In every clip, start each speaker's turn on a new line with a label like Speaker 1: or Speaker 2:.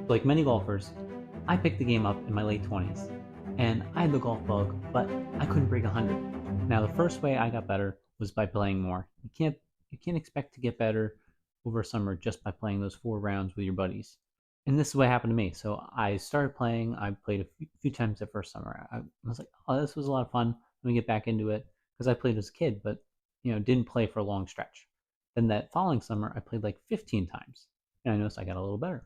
Speaker 1: Like many golfers, I picked the game up in my late 20s, and I had the golf bug, but I couldn't break 100. Now, the first way I got better was by playing more. You can't expect to get better over summer just by playing those 4 rounds with your buddies. And this is what happened to me. So I started playing. I played a few times that first summer. I was like, oh, this was a lot of fun. Let me get back into it because I played as a kid, but didn't play for a long stretch. Then that following summer, I played like 15 times, and I noticed I got a little better.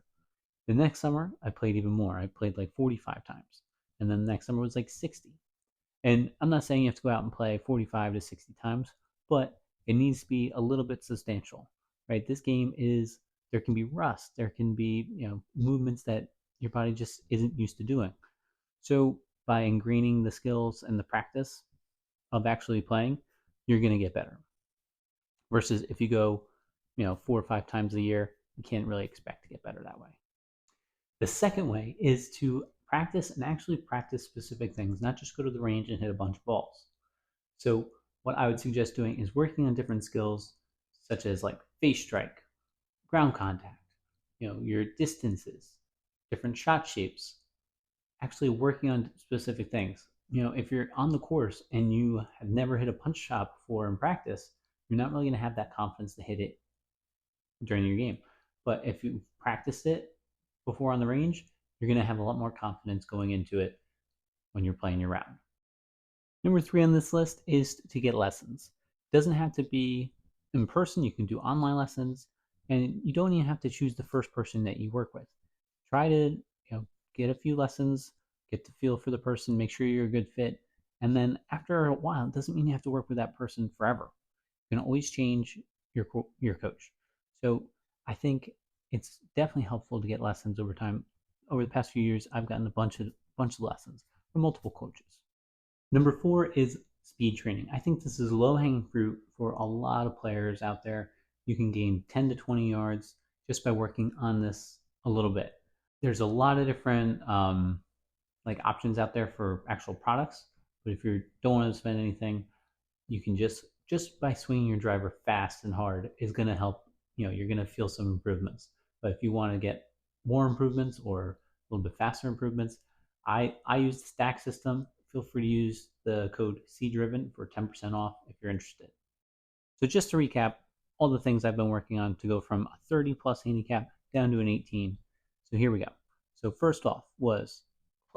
Speaker 1: The next summer, I played even more. I played like 45 times. And then the next summer was like 60. And I'm not saying you have to go out and play 45 to 60 times, but it needs to be a little bit substantial, right? This game is, there can be rust, there can be, movements that your body just isn't used to doing. So by ingraining the skills and the practice of actually playing, you're going to get better. Versus if you go, 4 or 5 times a year, you can't really expect to get better that way. The second way is to practice and actually practice specific things, not just go to the range and hit a bunch of balls. So, what I would suggest doing is working on different skills such as like face strike, ground contact, your distances, different shot shapes, actually working on specific things. If you're on the course and you have never hit a punch shot before in practice, you're not really going to have that confidence to hit it during your game. But if you practice it before on the range, you're going to have a lot more confidence going into it when you're playing your round. Number 3 on this list is to get lessons. It doesn't have to be in person. You can do online lessons, and you don't even have to choose the first person that you work with. Try to get a few lessons, get the feel for the person, make sure you're a good fit, and then after a while, it doesn't mean you have to work with that person forever. You can always change your coach. So I think it's definitely helpful to get lessons over time. Over the past few years, I've gotten a bunch of lessons from multiple coaches. Number 4 is speed training. I think this is low hanging fruit for a lot of players out there. You can gain 10 to 20 yards just by working on this a little bit. There's a lot of different like options out there for actual products, but if you don't want to spend anything, you can just by swinging your driver fast and hard is going to help. You're going to feel some improvements. But if you want to get more improvements or a little bit faster improvements, I use the stack system. Feel free to use the code CDriven for 10% off if you're interested. So just to recap, all the things I've been working on to go from a 30 plus handicap down to an 18. So here we go. So first off was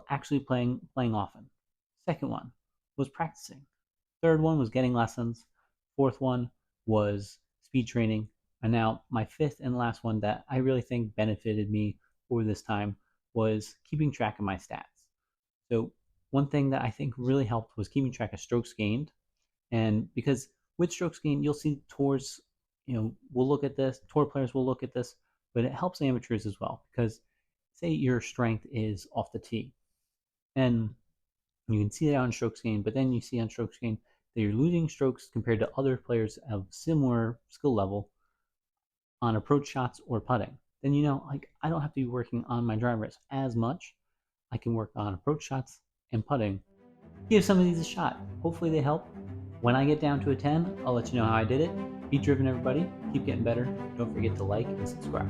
Speaker 1: actually playing often. Second one was practicing. Third one was getting lessons. Fourth one was speed training. And now my fifth and last one that I really think benefited me over this time was keeping track of my stats. So one thing that I think really helped was keeping track of strokes gained. And because with strokes gained, you'll see tours, will look at this, tour players will look at this, but it helps amateurs as well. Because say your strength is off the tee, and you can see that on strokes gained, but then you see on strokes gained that you're losing strokes compared to other players of similar skill level on approach shots or putting. Then like I don't have to be working on my drivers as much. I can work on approach shots and putting. Give some of these a shot. Hopefully they help. When I get down to a 10, I'll let you know how I did it. Be driven, everybody. Keep getting better. Don't forget to like and subscribe.